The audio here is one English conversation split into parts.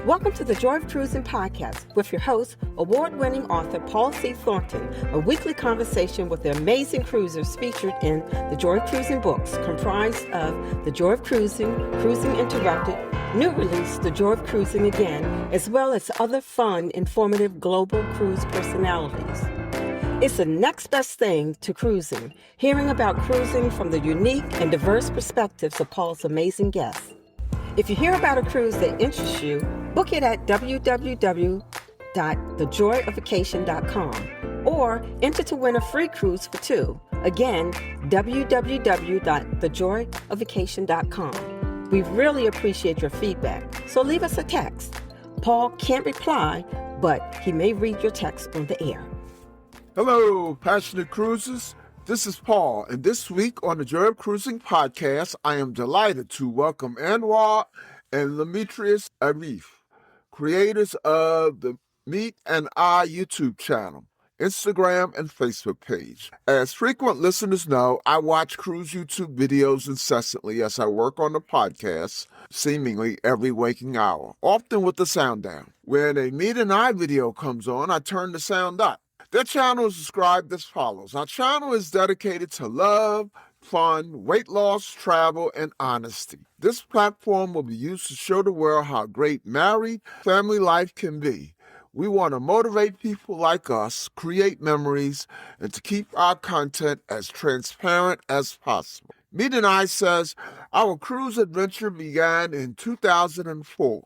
Welcome to the Joy of Cruising podcast with your host, award-winning author Paul C. Thornton, a weekly conversation with the amazing cruisers featured in the Joy of Cruising books, comprised of The Joy of Cruising, Cruising Interrupted, new release, The Joy of Cruising Again, as well as other fun, informative global cruise personalities. It's the next best thing to cruising, hearing about cruising from the unique and diverse perspectives of Paul's amazing guests. If you hear about a cruise that interests you, book it at www.thejoyofacation.com or enter to win a free cruise for two. Again, www.thejoyofacation.com. We really appreciate your feedback, so leave us a text. Paul can't reply, but he may read your text on the air. Hello, passionate cruisers. This is Paul, and this week on the Joy of Cruising podcast, I am delighted to welcome Anwar and Demetrius Arif, creators of the Mete and I YouTube channel, Instagram, and Facebook page. As frequent listeners know, I watch cruise YouTube videos incessantly as I work on the podcast, seemingly every waking hour, often with the sound down. When a Mete and I video comes on, I turn the sound up. Their channel is described as follows. Our channel is dedicated to love, fun, weight loss, travel, and honesty. This platform will be used to show the world how great married family life can be. We want to motivate people like us, create memories, and to keep our content as transparent as possible. Mete and I says our cruise adventure began in 2004,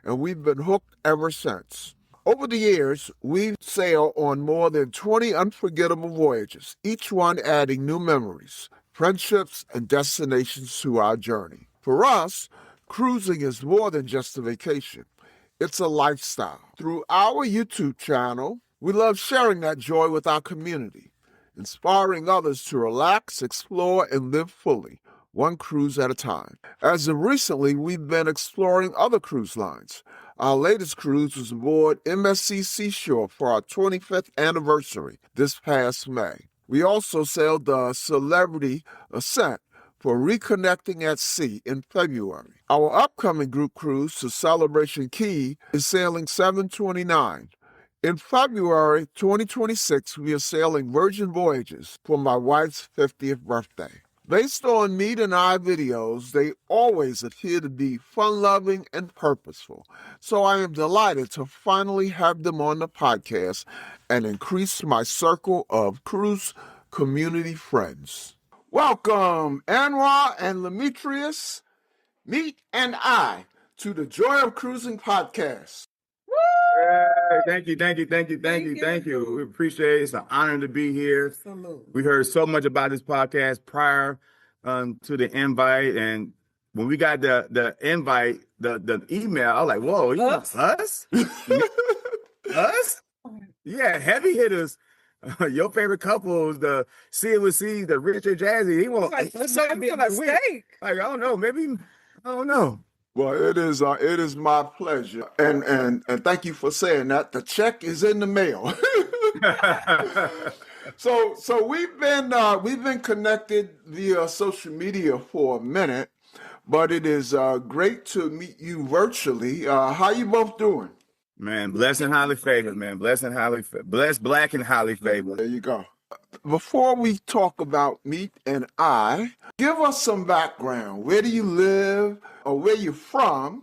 and we've been hooked ever since. Over the years, we've sailed on more than 20 unforgettable voyages, each one adding new memories, friendships, and destinations to our journey. For us, cruising is more than just a vacation. It's a lifestyle. Through our YouTube channel, we love sharing that joy with our community, inspiring others to relax, explore, and live fully, one cruise at a time. As of recently, we've been exploring other cruise lines. Our latest cruise was aboard MSC Seashore for our 25th anniversary this past May. We also sailed the Celebrity Ascent for Reconnecting at Sea in February. Our upcoming group cruise to Celebration Key is sailing 729. In February 2026, we are sailing Virgin Voyages for my wife's 50th birthday. Based on Mete and I videos, they always appear to be fun-loving and purposeful. So I am delighted to finally have them on the podcast and increase my circle of cruise community friends. Welcome, Anwar and Demetrius, Mete and I, to the Joy of Cruising podcast. Thank you. We appreciate it. It's an honor to be here. Absolutely. We heard so much about this podcast prior to the invite, and when we got the invite, the email, I was like, "Whoa, you know, us? Us? Yeah, heavy hitters. Your favorite couples, the See It With C, the Richard Jazzy. He won't like something like mistake. Like I don't know, maybe I don't know." Well, it is my pleasure, and thank you for saying that. The check is in the mail. So we've been connected via social media for a minute, but it is great to meet you virtually. How you both doing? Man, blessed and highly favored, man. Blessed, black and highly favored. There you go. Before we talk about Mete and I, give us some background. Where do you live, or where you're from,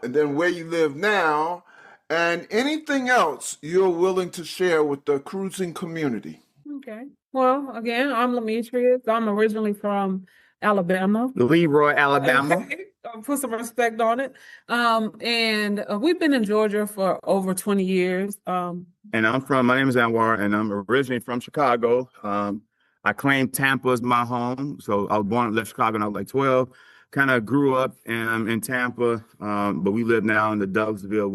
and then where you live now, and anything else you're willing to share with the cruising community. Okay. Well, again, I'm Demetrius. I'm originally from Alabama. Leroy, Alabama. Okay. Put some respect on it. And we've been in Georgia for over 20 years. And my name is Anwar, and I'm originally from Chicago. I claim Tampa as my home. So I was born and left Chicago when I was like 12. Kind of grew up in Tampa, but we live now in the Douglasville,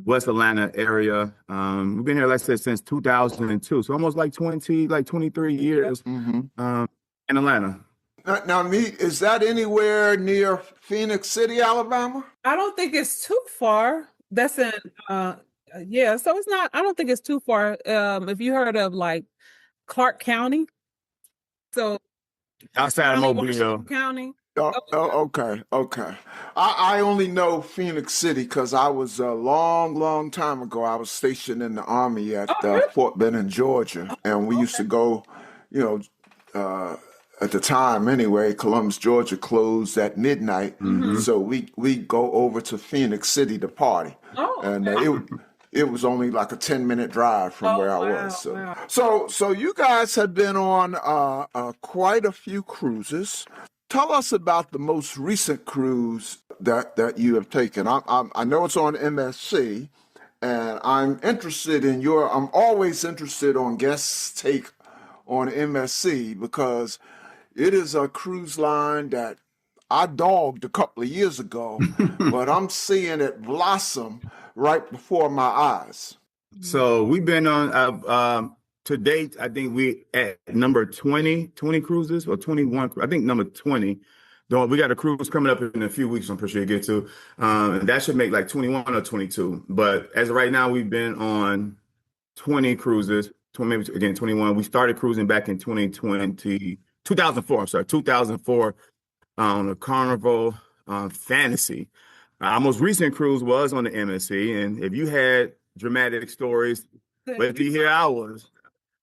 West Atlanta area. We've been here, like I said, since 2002. So almost like 23 years in Atlanta. Now, Mete, is that anywhere near Phoenix City, Alabama? I don't think it's too far. That's in, so it's not, I don't think it's too far. If you heard of like Clark County. So outside of Mobile. Washington County. Okay, okay. I only know Phoenix City because I was a long time ago. I was stationed in the Army at Oh, really? Fort Benning, Georgia, and we used to go, you know, at the time anyway, Columbus, Georgia closed at midnight, Hmm. so we go over to Phoenix City to party, Oh, and okay. it was only like a 10-minute drive from Oh, where I was. wow, So wow. so you guys have been on quite a few cruises. Tell us about the most recent cruise that you have taken. I know it's on MSC, and I'm always interested on guests' take on MSC because it is a cruise line that I dogged a couple of years ago, but I'm seeing it blossom right before my eyes. So we've been on to date. I think we at number 20 cruises or 21. I think number 20. Though we got a cruise coming up in a few weeks. I'm pretty sure you get to, and that should make like 21 or 22. But as of right now, we've been on 20 cruises. 20, maybe again 21. We started cruising back in 2020, 2004. I'm sorry, 2004 on a Carnival Fantasy. Our most recent cruise was on the MSC, and if you had dramatic stories, but if you hear ours,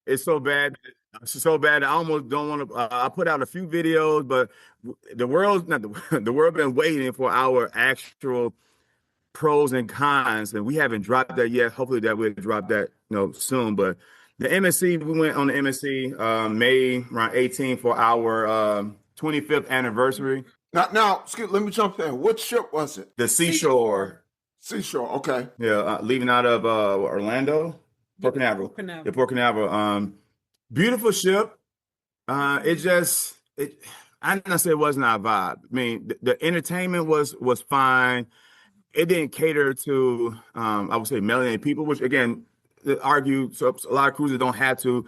it's so bad. It's so bad. I almost don't want to. I put out a few videos, but the world's not the, the world been waiting for our actual pros and cons, and we haven't dropped that yet. Hopefully, that we'll drop that soon. But the MSC, we went on the MSC May around 18 for our 25th anniversary. Now, let me jump in. What ship was it? The Seashore, Seashore. Okay. yeah, leaving out of Orlando, Port Canaveral. Port Canaveral. Yeah, Port Canaveral. Beautiful ship. It just it. I'm not say it wasn't our vibe. I mean, the entertainment was fine. It didn't cater to I would say melanated people, which again, argue so a lot of cruises don't have to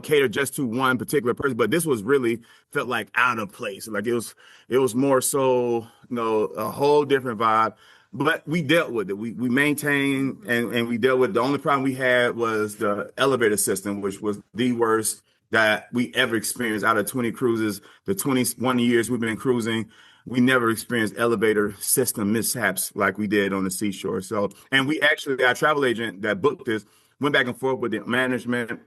cater just to one particular person, but this was really felt like out of place. Like it was more so a whole different vibe. But we dealt with it. We maintained and we dealt with it. The only problem we had was the elevator system, which was the worst that we ever experienced out of 20 cruises, the 21 years we've been cruising. We never experienced elevator system mishaps like we did on the Seashore. So, and we actually, our travel agent that booked this went back and forth with the management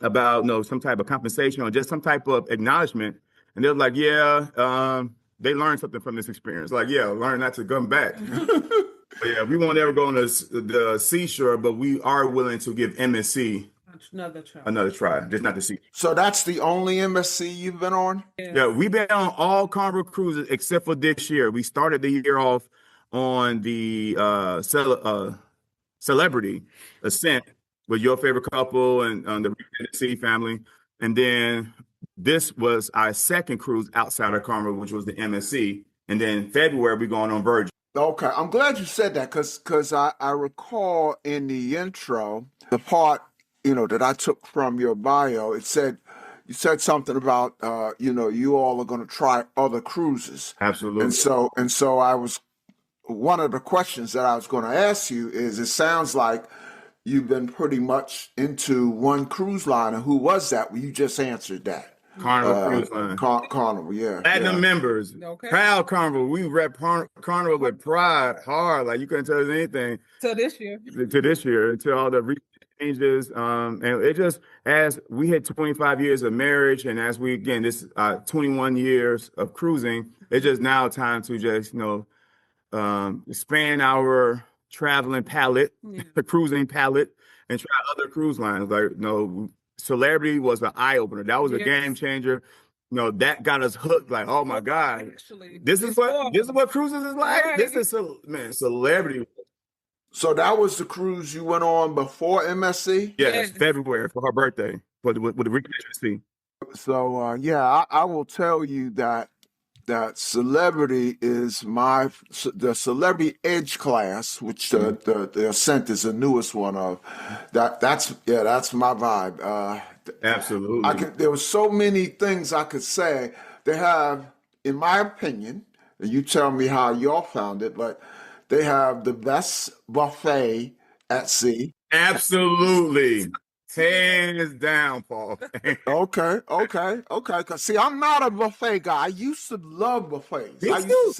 about some type of compensation or just some type of acknowledgement. And they're like, yeah, they learned something from this experience. Like, yeah, learn not to come back. But yeah, we won't ever go on the Seashore, but we are willing to give MSC another try, just not the Seashore. So that's the only MSC you've been on? Yeah, we've been on all Carnival cruises except for this year. We started the year off on the Celebrity Ascent with your favorite couple and the MSC family. And then this was our second cruise outside of Carnival, which was the MSC. And then February, we're going on Virgin. Okay, I'm glad you said that because I recall in the intro, the part, that I took from your bio, you said something about, you all are going to try other cruises. Absolutely. And so one of the questions that I was going to ask you is, it sounds like you've been pretty much into one cruise line. And who was that? Well, you just answered that. Carnival Cruise Line. Carnival, yeah. Platinum members. Okay. Proud Carnival. We rep Carnival with pride, hard. Like you couldn't tell us anything. So this year. To this year, to all the changes. And it just, as we hit 25 years of marriage, and as we, again, this 21 years of cruising, it's just now time to just, expand our traveling palette, cruising palette, and try other cruise lines. Like, Celebrity was an eye opener. That was a game changer. That got us hooked. Like, oh my God, Actually, this is what cruises is like. Right. This is Celebrity. So that was the cruise you went on before MSC? Yes, February for her birthday with the Reconnecting. So I will tell you that Celebrity is the Celebrity Edge class, which the Ascent is the newest one of. That's my vibe. Absolutely. There were so many things I could say. They have, in my opinion, and you tell me how y'all found it, but they have the best buffet at sea. Absolutely. Hands down, Paul. Okay. Cause see, I'm not a buffet guy. I used to love buffets. Me too.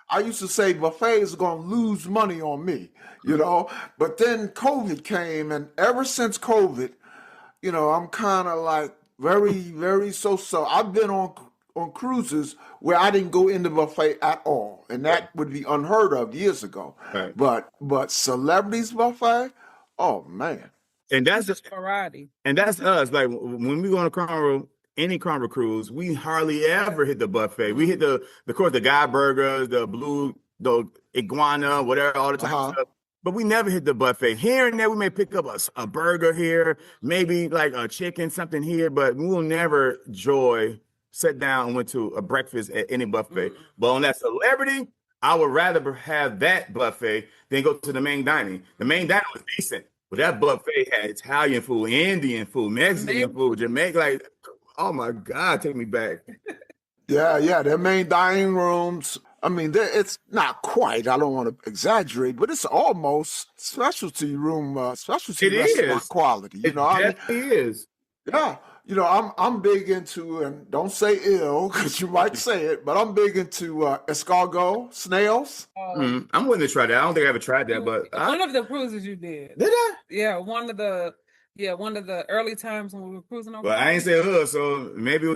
I used to say buffets are gonna lose money on me, you know. But then COVID came, and ever since COVID, I'm kind of like very so. I've been on cruises where I didn't go in the buffet at all, and that would be unheard of years ago. Right. But celebrities buffet, oh man. And that's just Variety. and that's us. Like when we go on a carnival, any carnival cruise, we hardly ever hit the buffet. We hit of course, the guy burgers, the iguana, whatever, all the type of stuff. But we never hit the buffet. Here and there, we may pick up a burger here, maybe like a chicken, something here, but we will never sit down and went to a breakfast at any buffet. But on that celebrity, I would rather have that buffet than go to the main dining. The main dining was decent, but that buffet had Italian food, Indian food, Mexican food, Jamaican. Like, oh my God, take me back. Yeah, their main dining rooms. I mean, it's not quite. I don't want to exaggerate, but it's almost specialty restaurant quality. It definitely is. Yeah, I'm big into, and don't say ill because you might say it, but I'm big into escargot, snails. I'm willing to try that. I don't think I ever tried that, but one of the cruises you did. Did I? Yeah, one of the early times when we were cruising over. Well, I ain't say so maybe.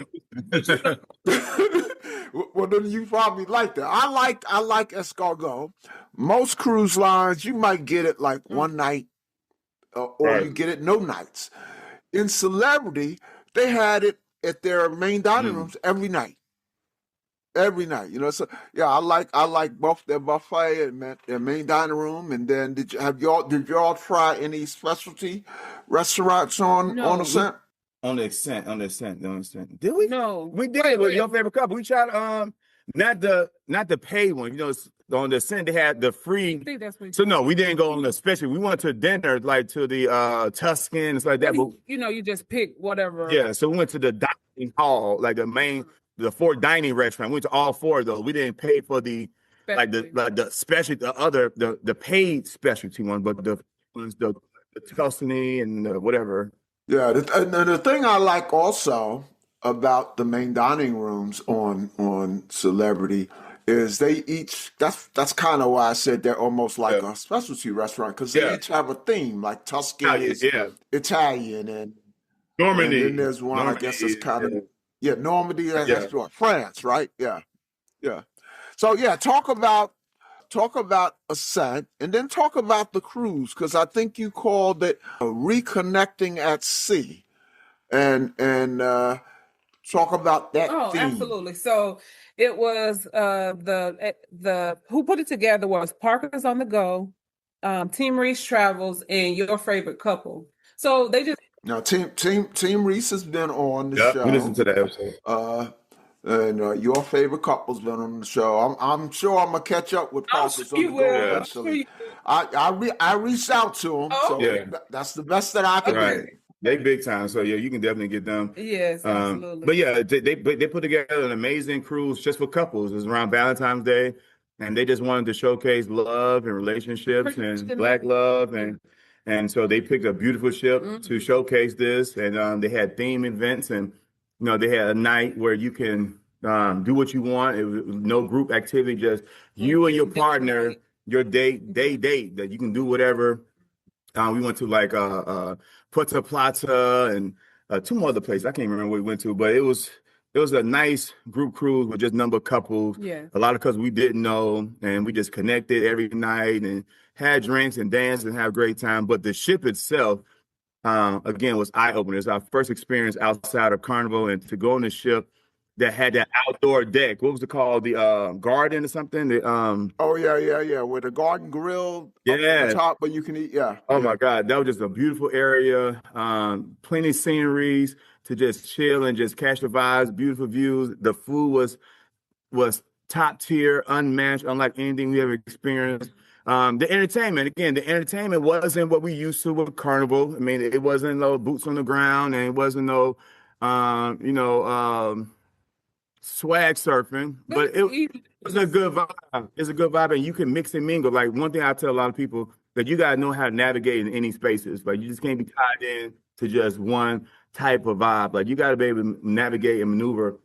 Well, then you probably like that. I like escargot. Most cruise lines, you might get it like one night, or you get it no nights. In Celebrity, they had it at their main dining rooms every night. Every night, so yeah, I like both their buffet and their main dining room. And then did y'all try any specialty restaurants on Ascent? On the Ascent. Did we? No, we did. With your favorite couple, we tried not the paid one. On the Ascent they had the free. I think that's what. So no, we didn't go on the special. We went to dinner like to the Tuscan and stuff like that. But you just pick whatever. Yeah, so we went to the dining hall, like the 4 dining restaurant. We went to all 4 of those. We didn't pay for the specialty, the paid specialty one, but the Tuscany and whatever. Yeah, and the thing I like also about the main dining rooms on Celebrity is they each. That's kind of why I said they're almost like a specialty restaurant, because they each have a theme, like Tuscan is Italian, and Normandy. And then there's one I guess that's kind of Normandy. That's what, France, right? Yeah. So talk about Ascent, and then talk about the cruise, because I think you called it Reconnecting at Sea, and talk about that theme. Absolutely. So it was the who put it together was Parker's on the Go, Team Reese Travels, and Your Favorite Couple. So they just now Team Reese has been on the show. We listened to that episode. And Your Favorite Couple's been on the show. I'm sure I'm gonna catch up with Parker's on the Go eventually. I reached out to him, so that's the best that I can do. They big time, so you can definitely get them. Yes, absolutely. But yeah, they put together an amazing cruise just for couples. It was around Valentine's Day, and they just wanted to showcase love and relationships and Black love, and so they picked a beautiful ship to showcase this, and they had theme events, and they had a night where you can do what you want. It was no group activity, just you and your partner, your date that you can do whatever. We went to like Puerto Plata and 2 more other places. I can't remember where we went to, but it was a nice group cruise with just number of couples. Yeah. A lot of couples we didn't know, and we just connected every night and had drinks and danced and had a great time. But the ship itself, again, was eye-opening. It's our first experience outside of Carnival, and to go on the ship that had that outdoor deck. What was it called? The garden or something? Oh yeah. With a garden grill up at the top, but you can eat. Yeah. Oh my God, that was just a beautiful area. Plenty of sceneries to just chill and just catch the vibes. Beautiful views. The food was top tier, unmatched, unlike anything we ever experienced. The entertainment wasn't what we used to with Carnival. I mean, it wasn't no boots on the ground, and it wasn't no, swag surfing, but it was a good vibe. It's a good vibe, and you can mix and mingle. Like, one thing I tell a lot of people, that you gotta know how to navigate in any spaces. Like, you just can't be tied in to just one type of vibe. Like you got to be able to navigate and maneuver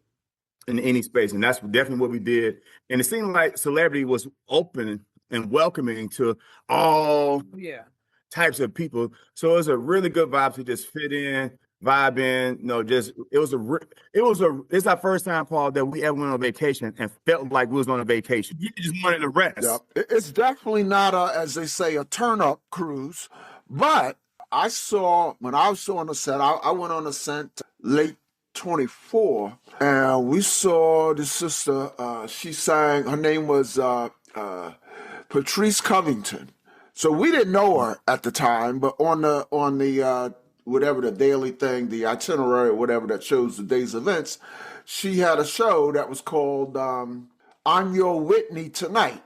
in any space. And that's definitely what we did. And it seemed like Celebrity was open and welcoming to all types of people. So it was a really good vibe to just fit in, vibe in. It's our first time, Paul, that we ever went on vacation and felt like we was on a vacation. We just wanted to rest. Yeah. It's definitely not as they say, a turn-up cruise. But when I was on the set, I went on the set late 24, and we saw the sister. She sang. Her name was Patrice Covington. So we didn't know her at the time, but on the whatever the daily thing, the itinerary, whatever that shows the day's events, she had a show that was called "I'm Your Whitney Tonight,"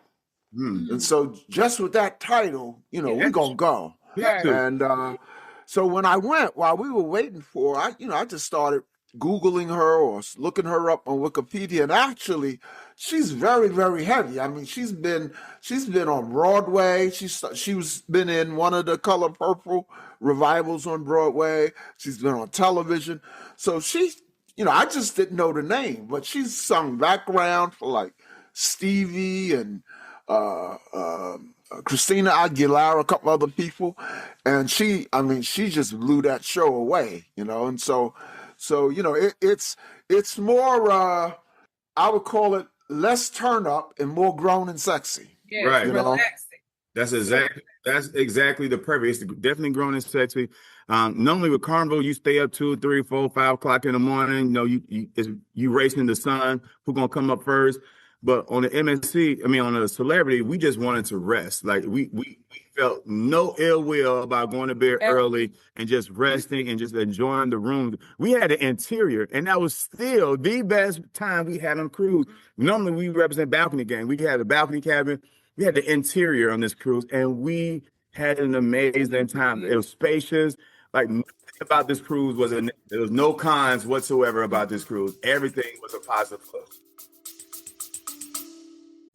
and so just with that title, we're gonna go. Yeah. And so when I went, while we were waiting for her, I just started Googling her or looking her up on Wikipedia, and actually, she's very, very heavy. I mean, she's been on Broadway. She's been in one of the Color Purple revivals on Broadway. She's been on television. So she's, I just didn't know the name, but she's sung background for like Stevie and Christina Aguilera, a couple other people, and she just blew that show away, and so it's more I would call it less turn up and more grown and sexy. Yeah, right. Relaxing. That's exactly the purpose. It's definitely grown and sexy. Normally with Carnival, you stay up 2, 3, 4, 5 o'clock in the morning. You racing the sun. Who's gonna come up first? But on the on the Celebrity, we just wanted to rest. Like we felt no ill will about going to bed early and just resting and just enjoying the room. We had an interior, and that was still the best time we had on cruise. Normally, we represent balcony game. We had a balcony cabin. We had the interior on this cruise, and we had an amazing time. It was spacious. Like nothing about this cruise there was no cons whatsoever about this cruise. Everything was a positive plus.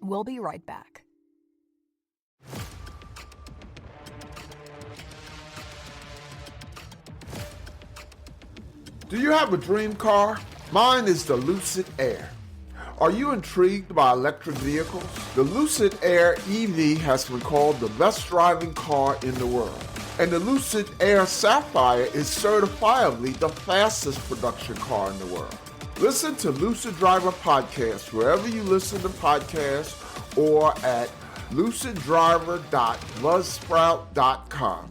We'll be right back. Do you have a dream car? Mine is the Lucid Air. Are you intrigued by electric vehicles? The Lucid Air EV has been called the best driving car in the world. And the Lucid Air Sapphire is certifiably the fastest production car in the world. Listen to Lucid Driver Podcast wherever you listen to podcasts or at luciddriver.buzzsprout.com.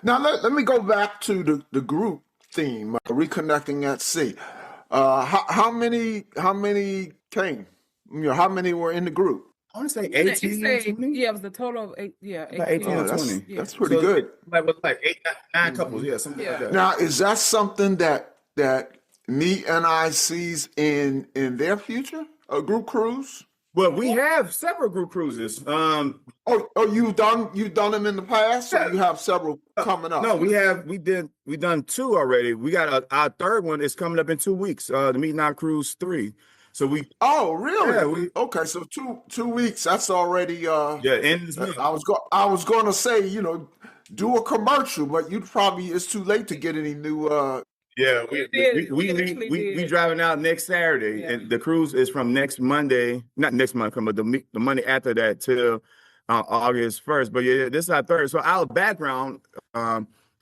Now let me go back to the group theme, Reconnecting at Sea. How many came? How many were in the group? I want to say 18 or 20. Yeah, it was the total of 18 or 20. That's pretty good. Like 8, 9 couples, something like that. Now, is that something that Mete and I sees in their future? A group cruise? Well, we have several group cruises. You've done them in the past, or you have several coming up? No, we've done 2 already. We got our third one is coming up in 2 weeks. The Mete and I Cruise 3. So we. Oh, really? Yeah, okay. So 2 weeks. That's already. End this month. I was going to say, do a commercial, but it's too late to get any new. We driving out next Saturday, and the cruise is from next Monday, not next month, but the Monday after that till August 1st. But this is our third. So our background,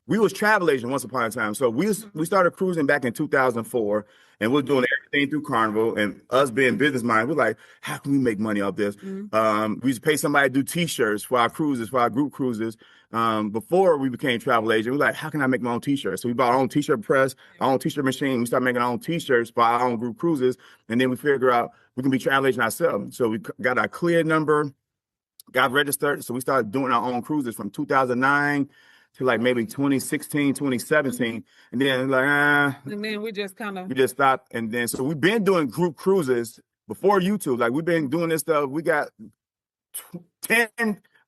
we was travel agent once upon a time. So we started cruising back in 2004, and we're doing everything through Carnival. And us being business minded, we're like, how can we make money off this? Mm-hmm. We used to pay somebody to do T-shirts for our cruises, for our group cruises. Before we became travel agent, we're like, how can I make my own T-shirts? So we bought our own T-shirt press, our own T-shirt machine. We started making our own T-shirts for our own group cruises. And then we figure out we can be travel agent ourselves. So we got our clear number, got registered. So we started doing our own cruises from 2009 to like maybe 2016, 2017. And then and then we just stopped. And then, so we've been doing group cruises before YouTube. Like we've been doing this stuff. We got 10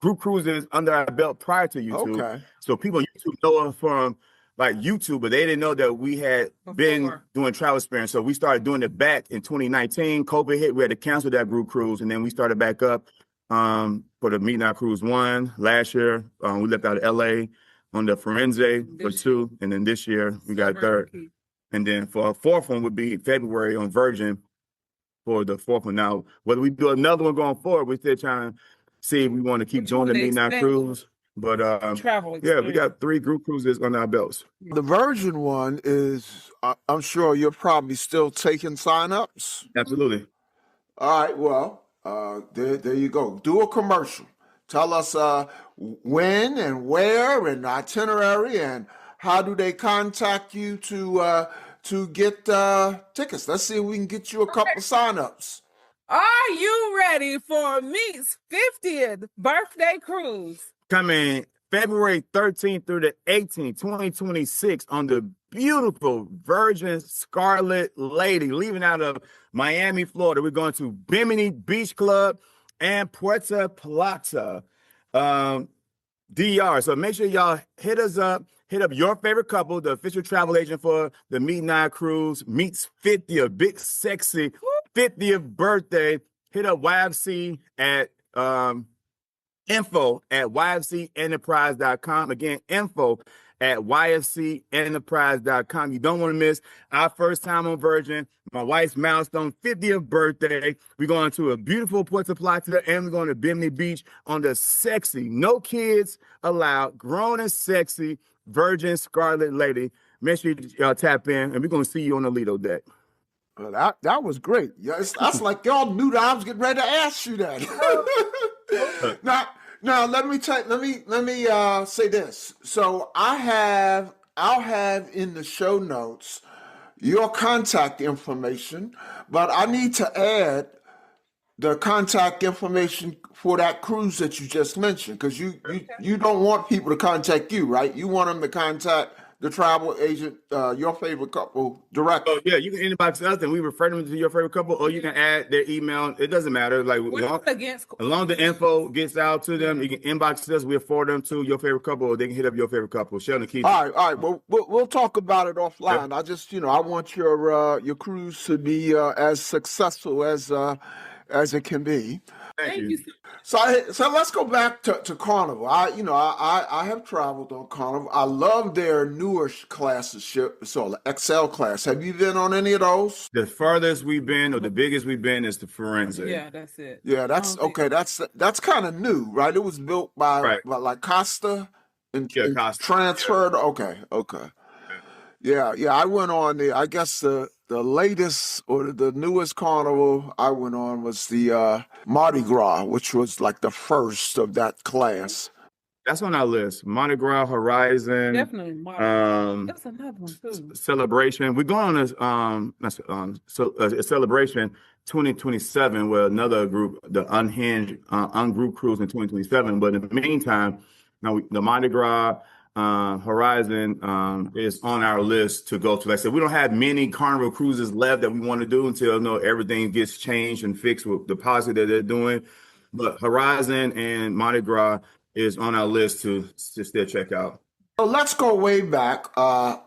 group cruises under our belt prior to YouTube. Okay. So people on YouTube know us from like YouTube, but they didn't know that we had been doing travel experience. So we started doing it back in 2019. COVID hit, we had to cancel that group cruise, and then we started back up for the Mete and I Cruise 1 last year. We left out of LA on the Firenze for 2, and then this year we got 3rd. And then for our 4th one would be February on Virgin for the 4th one. Now, whether we do another one going forward, we're still trying to see if we want to keep doing the Mete and I Cruise. But travel yeah, we got 3 group cruises on our belts. The Virgin one is, I'm sure you're probably still taking signups. Absolutely. All right, well, there you go. Do a commercial. Tell us when and where and itinerary and how do they contact you to get tickets. Let's see if we can get you a couple signups. Are you ready for Mete's 50th birthday cruise? Coming February 13th through the 18th, 2026 on the beautiful Virgin Scarlet Lady, leaving out of Miami, Florida. We're going to Bimini Beach Club and Puerto Plata, DR. So make sure y'all hit us up. Hit up your favorite couple, the official travel agent for the Mete and I Cruise. Mete's 50th, big sexy 50th birthday. Hit up YFC at info@yfcenterprise.com. Again, info@yfcenterprise.com. You don't want to miss our first time on Virgin, my wife's milestone 50th birthday. We're going to a beautiful Puerto Plata and we're going to Bimini Beach on the sexy, no kids allowed, grown and sexy Virgin Scarlet Lady. Make sure y'all tap in and we're going to see you on the Lido deck. Well, that was great. Yeah, that's like y'all knew that I was getting ready to ask you that. Now let me say this. So I'll have in the show notes your contact information, but I need to add the contact information for that cruise that you just mentioned, because you don't want people to contact you, right? You want them to contact the travel agent, your favorite couple, directly. Oh yeah, you can inbox us and we refer them to your favorite couple, or you can add their email. It doesn't matter. Like as long the info gets out to them, you can inbox us. We'll forward them to your favorite couple, or they can hit up your favorite couple. Sheldon, keep. All right. Well, we'll talk about it offline. Yeah. I just, I want your cruise to be as successful as it can be. Thank you. So let's go back to Carnival. I have traveled on Carnival. I love their newer classes ship. So the XL class. Have you been on any of those? The furthest we've been, or the biggest we've been, is the Firenze. Yeah, that's it. Yeah, that's okay. That's kind of new, right? It was built by like Costa and Costa transferred. Yeah. Okay. Yeah. I went on I guess the latest or the newest Carnival I went on was the Mardi Gras, which was like the first of that class. That's on our list. Mardi Gras, Horizon. Definitely. That's another one too. Celebration. We're going on a Celebration 2027 with another group, the Unhinged Ungroup Cruise in 2027. But in the meantime, now the Mardi Gras, Horizon is on our list to go to. Like I said, we don't have many Carnival cruises left that we want to do until everything gets changed and fixed with the policy that they're doing. But Horizon and Mardi Gras is on our list to still check out. So let's go way back. I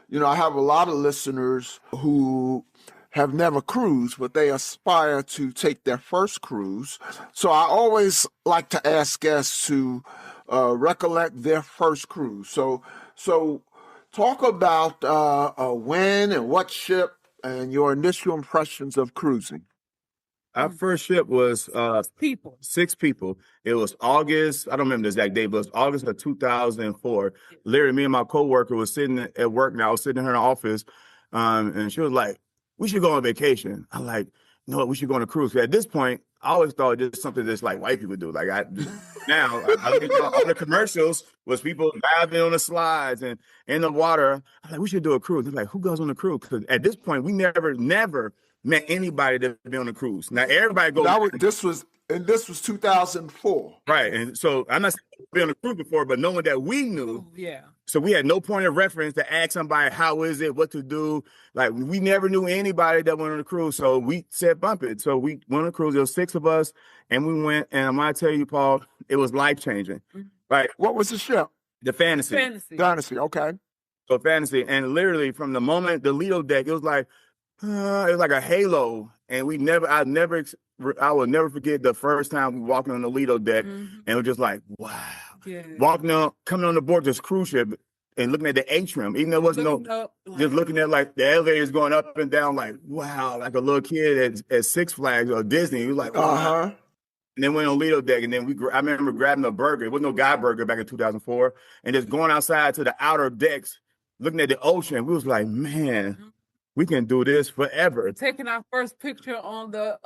have a lot of listeners who have never cruised, but they aspire to take their first cruise. So I always like to ask guests to recollect their first cruise. So talk about when and what ship and your initial impressions of cruising. Our first ship was 6 people. It was August. I don't remember the exact date, but it was August of 2004. Literally, me and my coworker was sitting at work. Now I was sitting in her office, and she was like, "We should go on vacation." I'm like, "No, we should go on a cruise." At this point, I always thought just something that's like white people do. Like I look at all the commercials was people diving on the slides and in the water. I'm like, we should do a cruise. They're like, who goes on a cruise? Because at this point, we never met anybody that been on a cruise. Now everybody goes. This was 2004. Right, and so I'm not saying we've been on a cruise before, but no one that we knew. Yeah. So we had no point of reference to ask somebody how is it, what to do. Like we never knew anybody that went on a cruise, so we said bump it. So we went on a cruise. There was 6 of us, and we went. And I'm gonna tell you, Paul, it was life changing. Right. What was the ship? The Fantasy. Fantasy. Okay. So fantasy, and literally from the moment the Lido deck, it was like a halo, and I will never forget the first time we walking on the Lido deck, and it was just like, wow, coming on the board this cruise ship and looking at the atrium, even though there wasn't just looking at like the elevators going up and down, like wow, like a little kid at Six Flags or Disney, he was like, wow. And then went on Lido deck, and then I remember grabbing a burger. It was no guy burger back in 2004, and just going outside to the outer decks, looking at the ocean. We was like, man, we can do this forever. Taking our first picture on the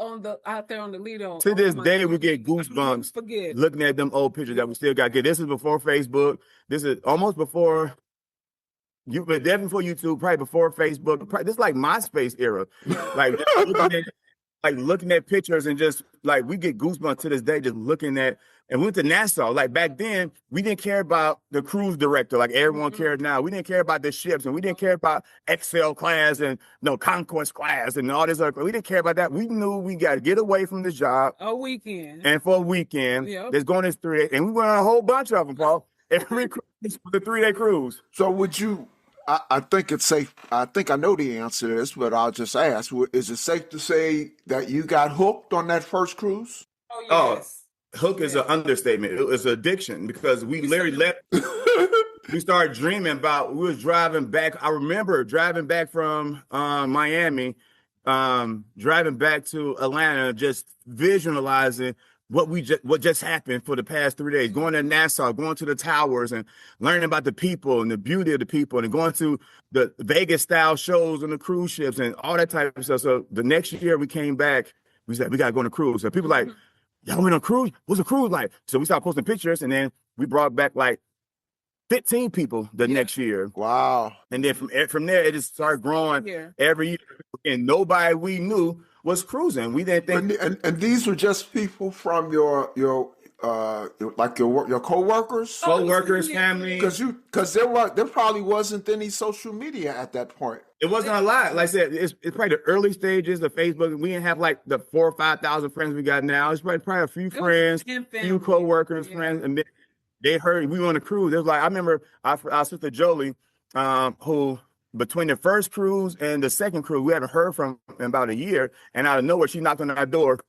out there on the Lido. To this day, we get goosebumps looking at them old pictures that we still got. This is before Facebook. This is almost before but definitely before YouTube, probably before Facebook. This is like MySpace era. Looking at pictures and just like we get goosebumps to this day just looking at, and we went to Nassau. Like back then, we didn't care about the cruise director like everyone cared now. We didn't care about the ships, and we didn't care about Excel class and Conquest class and all this other. We didn't care about that. We knew we got to get away from the job a weekend, and for a weekend, there's going this 3 days, and we went on a whole bunch of them, Paul. Every cruise was a 3-day cruise. So would you? I think it's safe. I think I know the answer to this, but I'll just ask: is it safe to say that you got hooked on that first cruise? Oh, yes. Hook is an understatement. It was addiction because we literally left. We started dreaming about. We was driving back. I remember driving back from Miami, driving back to Atlanta, just visualizing what just happened for the past 3 days, going to Nassau, going to the towers and learning about the people and the beauty of the people and going to the Vegas style shows on the cruise ships and all that type of stuff. So the next year we came back, we said, we got to go on a cruise. So people like, y'all went on a cruise? What's a cruise like? So we started posting pictures, and then we brought back like 15 people the next year. Wow. And then from there, it just started growing every year. And nobody we knew was cruising. We didn't think. And these were just people from your coworkers, family. Because there probably wasn't any social media at that point. It wasn't a lot. Like I said, it's probably the early stages of Facebook. We didn't have like the 4,000 or 5,000 friends we got now. It's probably a few friends, few coworkers, friends, and they heard we were on a cruise. It was like I remember our sister Jolie, who. Between the first cruise and the second cruise, we haven't heard from in about a year. And out of nowhere, she knocked on our door.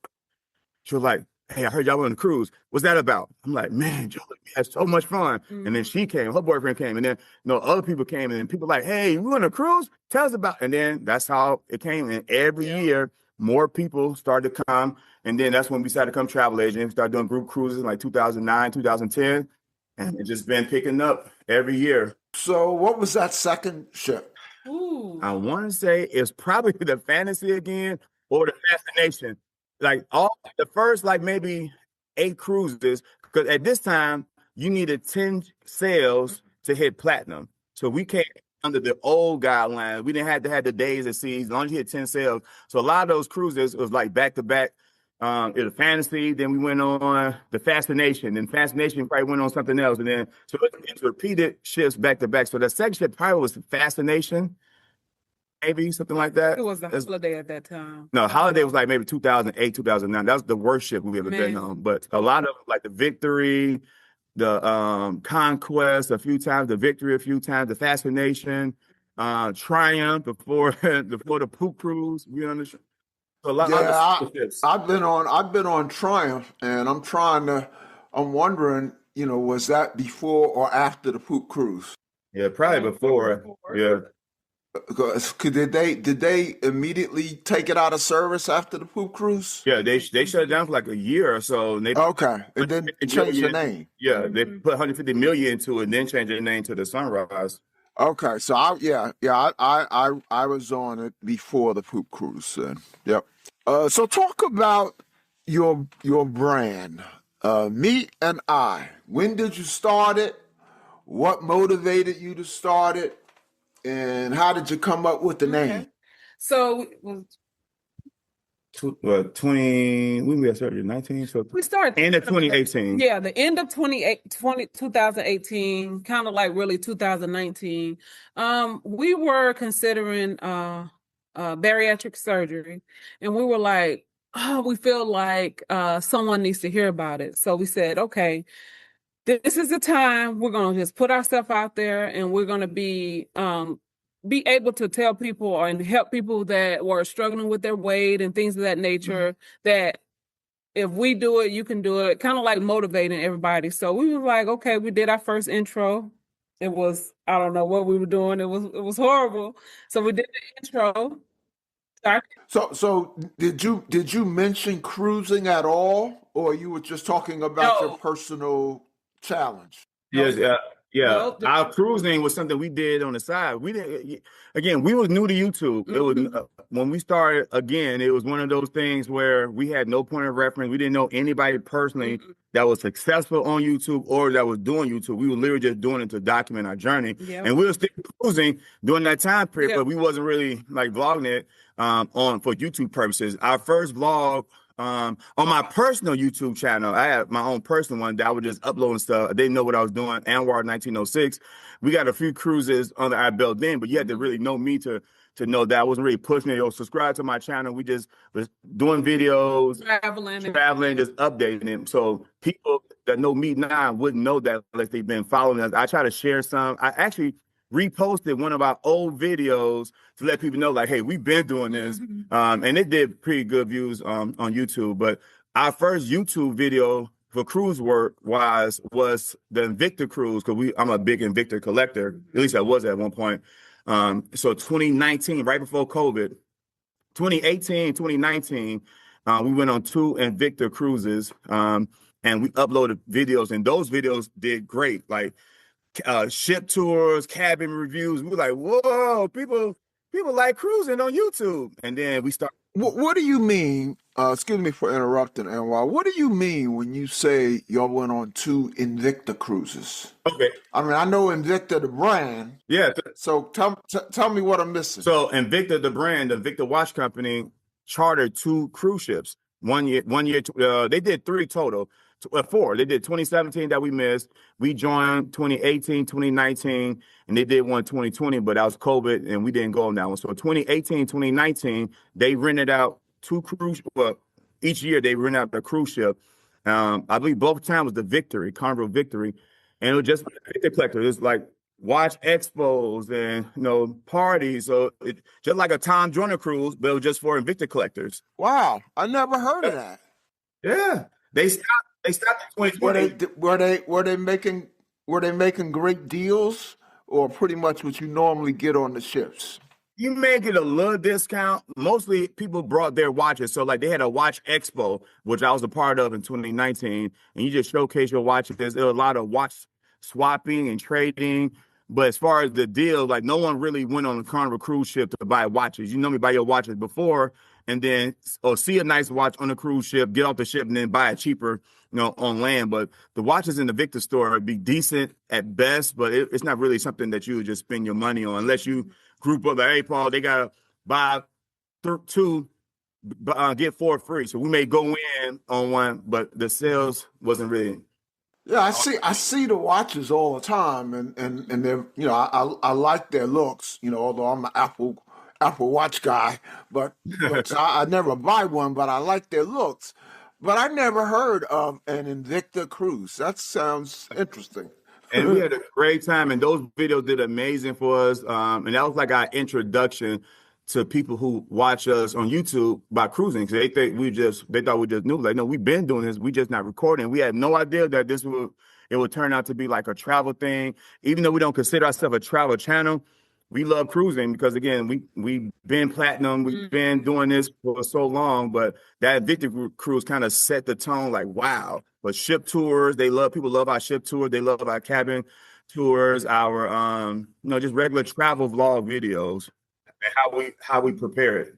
She was like, hey, I heard y'all on the cruise. What's that about? I'm like, man, Jolie, we had so much fun. And then she came, her boyfriend came, and then other people came, and then people like, hey, you on a cruise? Tell us about. And then that's how it came. And every year, more people started to come. And then that's when we started to become travel agents. We started doing group cruises in like 2009, 2010. And it's just been picking up every year. So what was that second ship? Ooh. I want to say it's probably the Fantasy again or the Fascination. Like all the first like maybe 8 cruises, because at this time you needed 10 sails to hit platinum. So we came under the old guidelines. We didn't have to have the days at sea as long as you hit 10 sails. So a lot of those cruises was like back to back. It was Fantasy, then we went on the Fascination, and Fascination probably went on something else, and then so it's repeated shifts back to back. So the second shift probably was Fascination, maybe something like that. It was the Holiday at that time. No, Holiday was like maybe 2008, 2009. That was the worst ship we ever been on. But a lot of like the Victory, the Conquest a few times, the Victory a few times, the Fascination, Triumph before the Poop Cruise. We on the show. So I've been on Triumph, and I'm wondering, was that before or after the Poop Cruise? Yeah, probably before. Yeah. Did they immediately take it out of service after the Poop Cruise? Yeah, they shut it down for like a year or so. And and then changed the name. Yeah, they put 150 million into it, and then changed the name to the Sunrise. Okay, so I was on it before the Poop Cruise. Yep. So talk about your brand, Mete and I. When did you start it? What motivated you to start it? And how did you come up with the name? So when we started 19, so we started end of 2018. Yeah, the end of 2018, kind of like really 2019. We were considering bariatric surgery, and we were like, oh, we feel like someone needs to hear about it. So we said, okay, this is the time we're going to just put ourselves out there, and we're going to be able to tell people and help people that were struggling with their weight and things of that nature, that if we do it, you can do it, kind of like motivating everybody. So we were like, okay, we did our first intro. It was, I don't know what we were doing. It was horrible. So we did the intro. So did you mention cruising at all, or you were just talking about your No, personal challenge? Yes, no, yeah. no. Our cruising was something we did on the side. We didn't. Again, we was new to YouTube. It was when we started. Again, it was one of those things where we had no point of reference. We didn't know anybody personally that was successful on YouTube or that was doing YouTube. We were literally just doing it to document our journey, Yep. and we were still cruising during that time period. Yep. But we wasn't really like vlogging it on for YouTube purposes. Our first vlog. On my personal YouTube channel, I had my own personal one that I was just uploading stuff. I didn't know what I was doing. Anwar 1906. We got a few cruises under our belt then, but you had to really know me to know that I wasn't really pushing it. Yo, subscribe to my channel. We just was doing videos, traveling, just updating them. So people that know me now wouldn't know that unless they've been following us. I try to share some. I actually reposted one of our old videos to let people know, like, hey, we've been doing this. And it did pretty good views on YouTube. But our first YouTube video for cruise work was the Invicta cruise, because I'm a big Invicta collector. At least I was at one point. So 2019, right before COVID, 2018, 2019, we went on 2 Invicta cruises. And we uploaded videos, and those videos did great. Like, ship tours, cabin reviews. We were like, whoa, people like cruising on YouTube. And then we start. What do you mean? Excuse me for interrupting, Anwar. What do you mean when you say y'all went on 2 Invicta cruises? Okay. I mean, I know Invicta the brand. Yeah. So tell me what I'm missing. So Invicta the brand, the Invicta watch company, chartered 2 cruise ships. One year, they did 3 total. 4. They did 2017 that we missed. We joined 2018, 2019, and they did one 2020, but that was COVID, and we didn't go on that one. So 2018, 2019, they rented out 2 cruise. Well, each year they rent out the cruise ship. I believe both times was the Victory, Carnival Victory, and it was just the collector. It was like watch expos and parties. So it just like a Tom Joyner cruise, but it was just for Invicta collectors. Wow, I never heard of that. Yeah, they stopped in 2020. Were they making great deals, or pretty much what you normally get on the ships? You may get a little discount. Mostly people brought their watches. So like they had a watch expo, which I was a part of in 2019, and you just showcase your watches. There was a lot of watch swapping and trading. But as far as the deal, like no one really went on a Carnival cruise ship to buy watches. You normally buy your watches before and then or see a nice watch on the cruise ship, get off the ship, and then buy it cheaper, on land. But the watches in the Victor store would be decent at best, but it's not really something that you would just spend your money on unless you group up like, hey, Paul, they got to buy 2, get 4 free. So we may go in on one, but the sales wasn't really. Yeah, I see the watches all the time, and they're I like their looks. Although I'm an Apple Watch guy, but I never buy one. But I like their looks. But I never heard of an Invicta cruise. That sounds interesting. And we had a great time, and those videos did amazing for us. And that was like our introduction to people who watch us on YouTube by cruising. Cause they thought we just knew. Like, no, we've been doing this. We just not recording. We had no idea that it would turn out to be like a travel thing. Even though we don't consider ourselves a travel channel, we love cruising because again, we've been platinum. We've been doing this for so long, but that Victor cruise kind of set the tone. Like, wow. But ship tours, people love our ship tours. They love our cabin tours, our just regular travel vlog videos. And how we prepare it.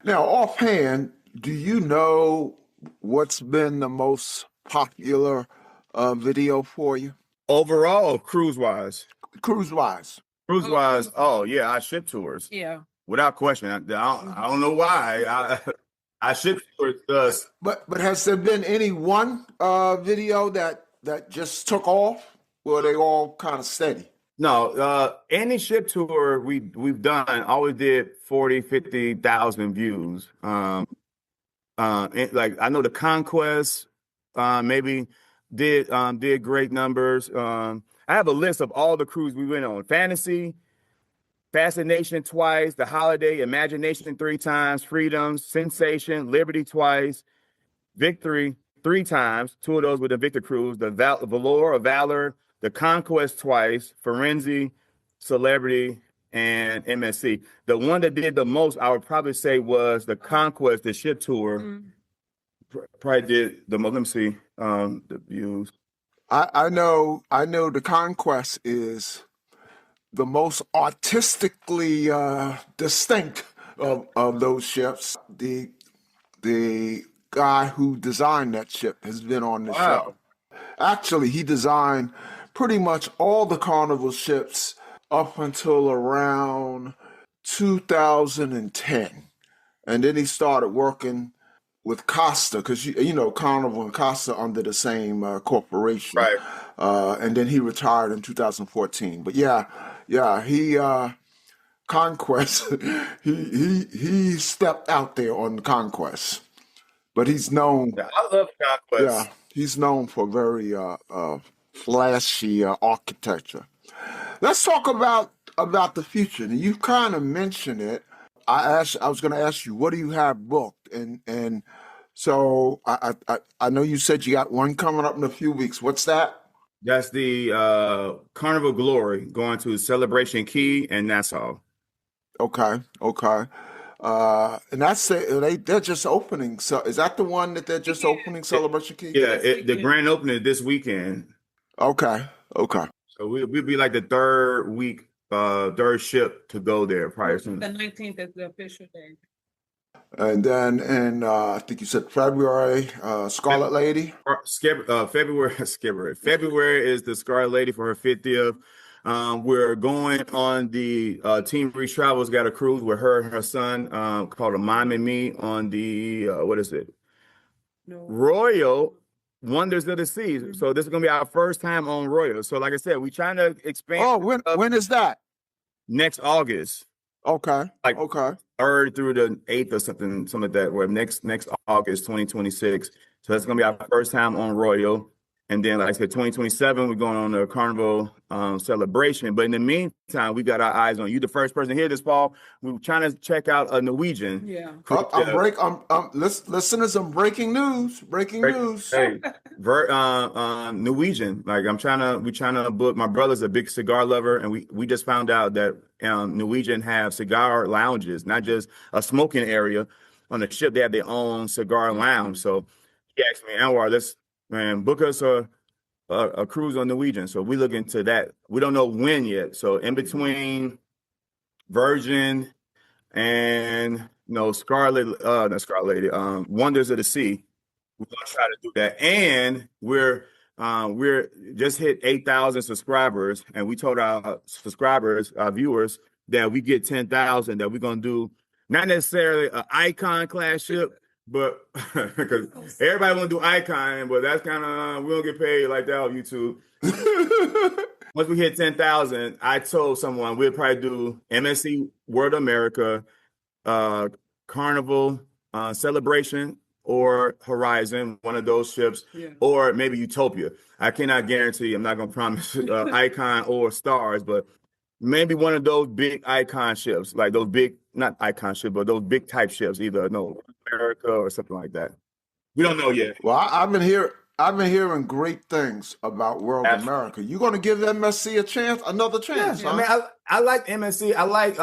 Now, offhand, do you know what's been the most popular video for you? Overall, cruise-wise. Cruise-wise. Cruise-wise, oh, yeah, our ship tours. Yeah. Without question. I don't know why. Our ship tours does. But has there been any one video that just took off, or are they all kind of steady? No, any ship tour we've done always did 40, 50,000 views. Like I know the Conquest, maybe did great numbers. I have a list of all the cruises we went on: Fantasy, Fascination twice, The Holiday, Imagination 3 times, Freedom, Sensation, Liberty twice, Victory 3 times. 2 of those were the Victor cruise. The Valor or Valor, the Conquest twice, Forenzi, Celebrity, and MSC. The one that did the most, I would probably say, was the Conquest, the ship tour. Probably did the most. Let me see the views. I know the Conquest is the most artistically distinct of those ships. The guy who designed that ship has been on the show. Actually, he designed pretty much all the Carnival ships up until around 2010. And then he started working with Costa, because you know Carnival and Costa under the same corporation. Right. And then he retired in 2014. But yeah, he Conquest. he stepped out there on Conquest, but he's known. Yeah, I love Conquest. Yeah, he's known for very flashy architecture. Let's talk about the future. And you kind of mentioned it. I was going to ask you, what do you have booked? And so I know you said you got one coming up in a few weeks. What's that? That's the Carnival Glory going to Celebration Key and Nassau. Okay. And that's they're just opening. So is that the one that they're just opening, Celebration Key? Yeah, the grand opening is this weekend. Okay. So we'll be like the third ship to go there prior to The 19th is the official day. And then I think you said February, Scarlet Lady. February is the Scarlet Lady for her 50th. We're going on the Team Reach Travels got a cruise with her and her son called a Mom and Me on the what is it? No. Royal Wonders of the Seas. So this is gonna be our first time on Royal. So like I said, we're trying to expand. Oh, when is that? Next August. Okay. Like okay. 3rd through the 8th or something like that. Where next August 2026. So that's gonna be our first time on Royal. And then, like I said, 2027, we're going on the Carnival celebration. But in the meantime, we got our eyes on you. The first person to hear this, Paul. We were trying to check out a Norwegian. Yeah. Listeners, I'm breaking news. Breaking news. Hey, Norwegian. Like we're trying to book. My brother's a big cigar lover, and we just found out that Norwegian have cigar lounges, not just a smoking area on the ship. They have their own cigar lounge. So he asked me, Anwar, book us a cruise on Norwegian. So we look into that. We don't know when yet. So in between Virgin and not Scarlet Lady, Wonders of the Sea, we're gonna try to do that. And we're just hit 8,000 subscribers, and we told our subscribers, our viewers, that we get 10,000. That we're gonna do not necessarily an icon class ship. But because everybody want to do icon, but that's kind of we don't get paid like that on YouTube. Once we hit 10,000, I told someone we'll probably do MSC World America, Carnival, Celebration, or Horizon, one of those ships, or maybe Utopia. I cannot guarantee. I'm not gonna promise icon or stars, but maybe one of those big icon ships, like those big, not icon ships, but those big type ships, either America or something like that. We don't know yet. Well, I've been hearing great things about World America. You going to give MSC another chance? Yeah, huh? I mean, I like MSC. I like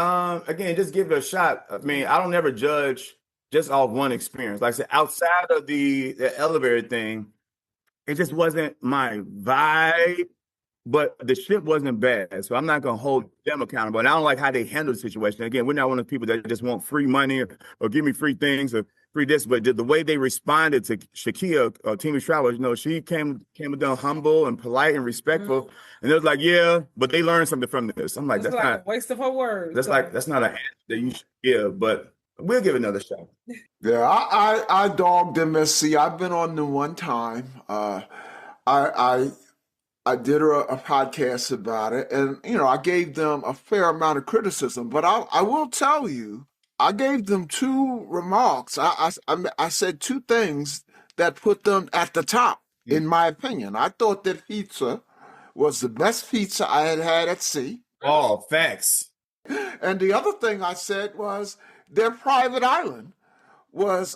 again, just give it a shot. I mean, I don't ever judge just off one experience. Like I said, outside of the elevator thing, it just wasn't my vibe. But the ship wasn't bad, so I'm not going to hold them accountable. And I don't like how they handle the situation. Again, we're not one of the people that just want free money or give me free things or free this. But the way they responded to Shakia, Team of Travelers, she came down humble and polite and respectful. And it was like, yeah, but they learned something from this. I'm like, that's like not a waste of her words. That's not an answer that you should give, but we'll give it another shot. Yeah, I dogged MSC. I've been on them one time. I did a podcast about it, and I gave them a fair amount of criticism. But I will tell you, I gave them 2 remarks. I said 2 things that put them at the top. in my opinion. I thought that pizza was the best pizza I had had at sea. Oh, facts. And the other thing I said was their private island was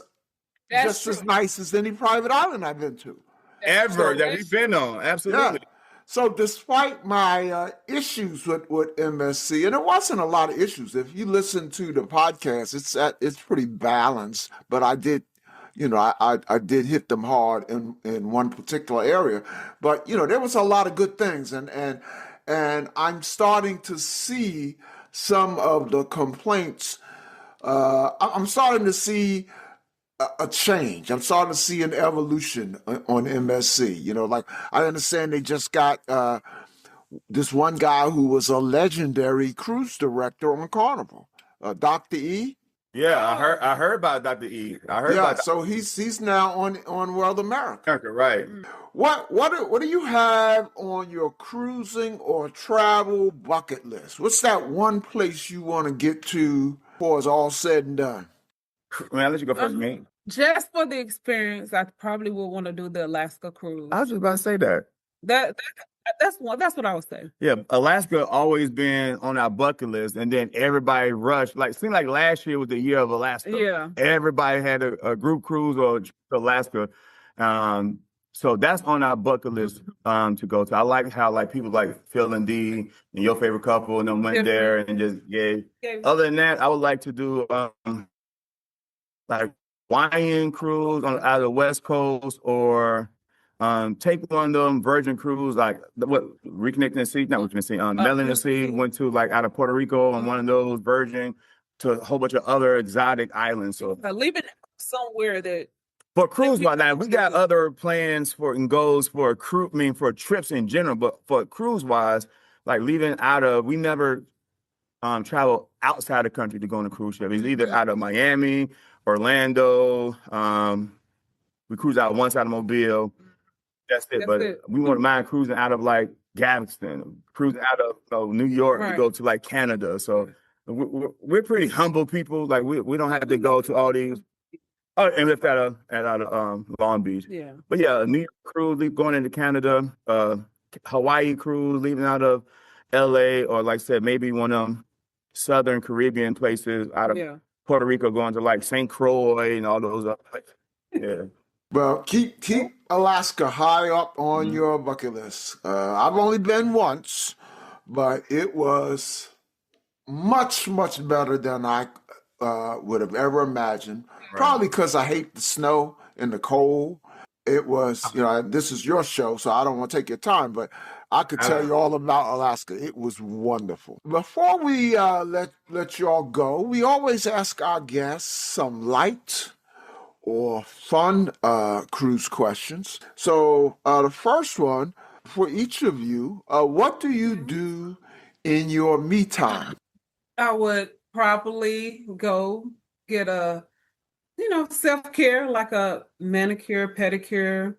That's just as true. nice as any private island I've been to. Ever So- that we've been on. Absolutely. Yeah. So despite my issues with MSC, and it wasn't a lot of issues. If you listen to the podcast, it's pretty balanced. But I did, I did hit them hard in one particular area. But there was a lot of good things, and I'm starting to see some of the complaints. I'm starting to see a change. I'm starting to see an evolution on MSC. Like I understand they just got this one guy who was a legendary cruise director on Carnival, Dr. E. Yeah, I heard about Dr. E. I heard Yeah, about so he's now on World America. America, right? What do you have on your cruising or travel bucket list? What's that one place you want to get to before it's all said and done? Man, I'll let you go first, man. Just for the experience, I probably would want to do the Alaska cruise. I was just about to say that. That's what I would say. Yeah, Alaska always been on our bucket list, and then everybody rushed. Like, seemed like last year was the year of Alaska. Yeah. Everybody had a group cruise or trip to Alaska. So that's on our bucket list to go to. I like how like people like Phil and Dee and Your Favorite Couple and them went there and just gave. Other than that, I would like to do like Hawaiian cruise out of the West Coast, or take one of them Virgin cruise, like Reconnecting Sea, not Reconnecting Sea, Melanin Sea, went to like out of Puerto Rico on one of those Virgin to a whole bunch of other exotic islands. So Leave it somewhere that. for cruise wise, now we got other plans and goals for for trips in general, but for cruise wise, like leaving out of, we never travel outside the country to go on a cruise ship. It's either out of Miami, Orlando. We cruise out one side of Mobile. That's it. We wouldn't mind cruising out of like Galveston, cruising out of New York to go to like Canada. So we're pretty humble people. Like we don't have to go to all these. Oh, and lift out of Long Beach. Yeah. But yeah, a New York cruise going into Canada, Hawaii cruise leaving out of LA, or like I said, maybe one of them Southern Caribbean places out of Puerto Rico going to like St. Croix and all those other places. Yeah. Well, keep Alaska high up on your bucket list. I've only been once, but it was much, much better than I would have ever imagined. Right. Probably because I hate the snow and the cold. It was, this is your show, so I don't want to take your time, but I could tell you all about Alaska. It was wonderful. Before we let y'all go, we always ask our guests some light or fun cruise questions. So the first one for each of you, what do you do in your me time? I would probably go get a, self-care, like a manicure, pedicure,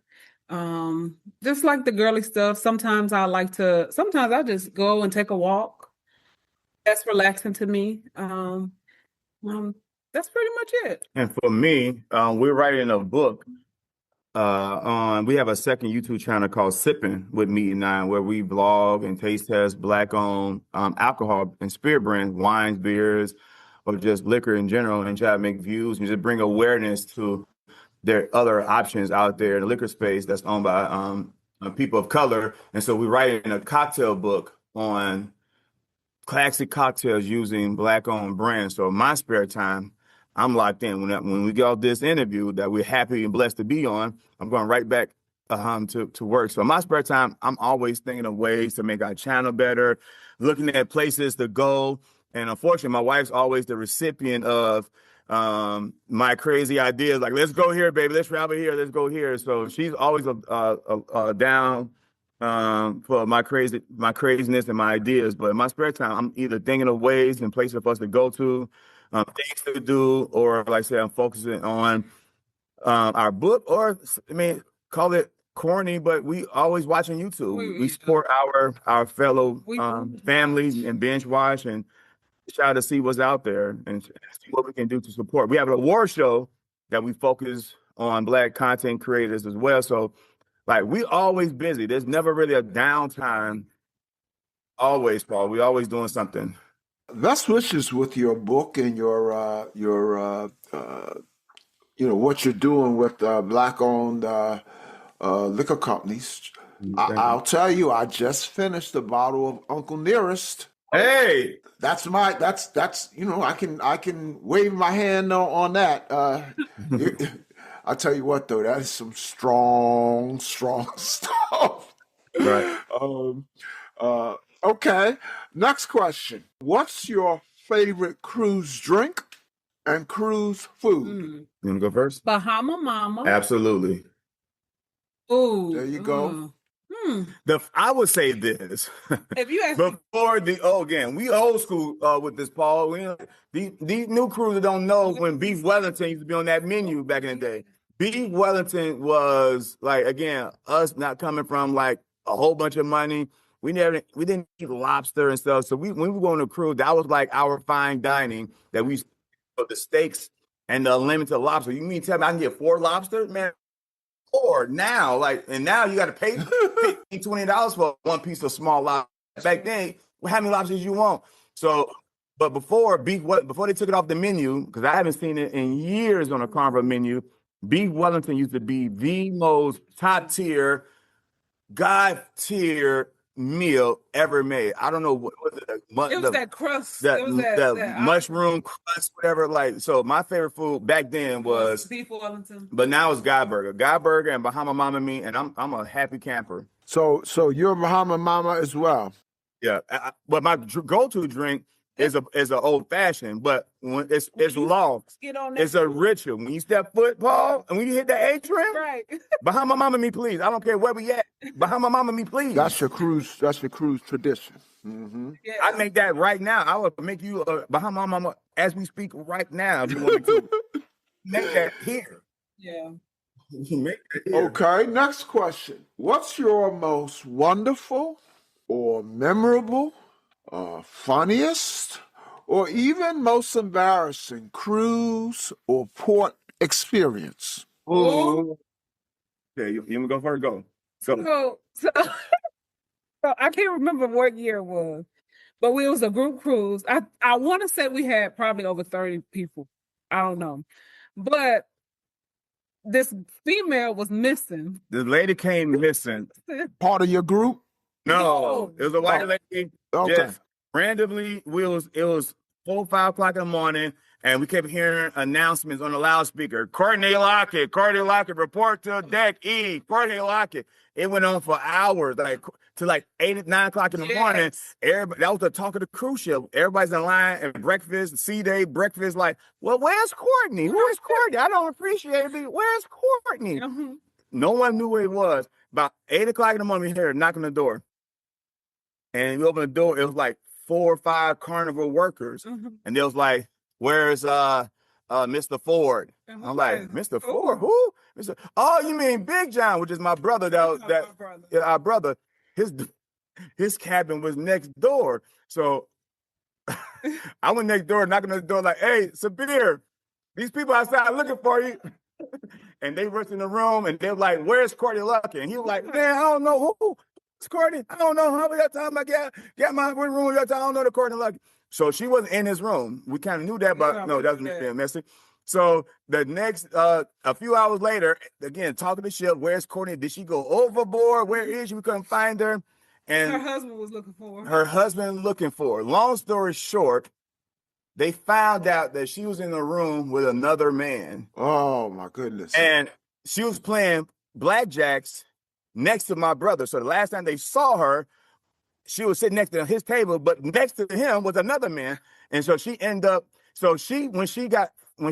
just like the girly stuff. Sometimes I just go and take a walk. That's relaxing to me. That's pretty much it. And for me, we're writing a book. We have a second YouTube channel called Sipping with Mete and I, where we vlog and taste test Black-owned alcohol and spirit brands, wines, beers, or just liquor in general, and try to make views and just bring awareness to there are other options out there in the liquor space that's owned by people of color. And so we're writing a cocktail book on classic cocktails using Black-owned brands. So in my spare time, I'm locked in. When we get off this interview that we're happy and blessed to be on, I'm going right back to work. So in my spare time, I'm always thinking of ways to make our channel better, looking at places to go. And unfortunately, my wife's always the recipient of my crazy ideas. Like, let's go here, baby. Let's travel here. Let's go here. So she's always down for my craziness and my ideas. But in my spare time, I'm either thinking of ways and places for us to go to, things to do, or like I said, I'm focusing on our book, or call it corny, but we always watching YouTube. We support our fellow families and binge watch and try to see what's out there and see what we can do to support. We have an award show that we focus on Black content creators as well. So Like we always busy. There's never really a downtime. Always, Paul. We always doing something. Best wishes with your book and what you're doing with black-owned liquor companies. Thank you. I'll tell you, I just finished a bottle of Uncle Nearest. Hey, That's I can wave my hand on that. I tell you what though, that is some strong stuff. right. Um, okay, next question. What's your favorite cruise drink and cruise food? You want to go first? Bahama Mama. Absolutely. Ooh. There you go. I would say this. If you ask me, Before again, we old school with this, Paul. These new cruisers don't know when beef Wellington used to be on that menu back in the day. Beef Wellington was like, again, us not coming from like a whole bunch of money. We didn't eat lobster and stuff. So when we were going to cruise, that was like our fine dining that we the steaks and the unlimited lobster. You mean tell me I can get 4 lobsters, man? Or now, now you got to pay $20 for one piece of small lobster. Back then, how many lobsters you want? So, but before they took it off the menu, because I haven't seen it in years on a Carnival menu, beef Wellington used to be the most top tier, God tier meal ever made. I don't know what was it. it was that crust. The, It was the mushroom crust, whatever. Like, so my favorite food back then was beef Wellington. but now it's God Burger and Bahama Mama meat, and I'm a happy camper. So you're a Bahama Mama as well. Yeah, but my go-to drink is a old fashioned, but when it's long. Get on that. It's a ritual. When you step foot, Paul, and when you hit the atrium, Right. Bahama Mama me, please. I don't care where we at. Bahama Mama me, please. That's your cruise tradition. Mm-hmm. Yes. I make that right now. I would make you a Bahama Mama as we speak right now. If you want me to make that here. Yeah. Make that here. Okay, next question. What's your most wonderful or memorable, funniest, or even most embarrassing cruise or port experience? Ooh. Okay, you want me to go first? Go. So I can't remember what year it was, but we was a group cruise. I want to say we had probably over 30 people. I don't know, but this female was missing. The lady came missing. Part of your group? No, it was a white lady. Okay. Just randomly, it was 4 or 5 o'clock in the morning, and we kept hearing announcements on the loudspeaker. Courtney Lockett, report to deck E. Courtney Lockett. It went on for hours, to 8, 9 o'clock in the morning. Everybody, that was the talk of the cruise ship. Everybody's in line at breakfast, C-Day breakfast, like, well, where's Courtney? Where's Courtney? I don't appreciate it. Where's Courtney? No one knew where he was. About 8 o'clock in the morning, we heard a knock on the door. And we opened the door. It was like 4 or 5 Carnival workers. And they was like, where's Mr. Ford? I'm like, Mr. Ford? Who? Oh, you mean Big John, which is my brother. Our brother. His cabin was next door. So I went next door, knocking on the door, like, hey, Sabir, these people outside looking for you. And they rushed in the room, and they were like, where's Courtney Lucky? And he was like, man, I don't know who. It's Courtney. I don't know how we got time. I got my room. I don't know the Courtney Lucky. So she wasn't in his room. We kind of knew that, but no, that was being messy. So the next, a few hours later, again, talking to the ship, where's Courtney? Did she go overboard? Where is she? We couldn't find her. And her husband was looking for her. Long story short, they found out that she was in a room with another man. Oh, my goodness. And she was playing blackjacks next to my brother. So the last time they saw her, she was sitting next to his table, but next to him was another man. And so she ended up, when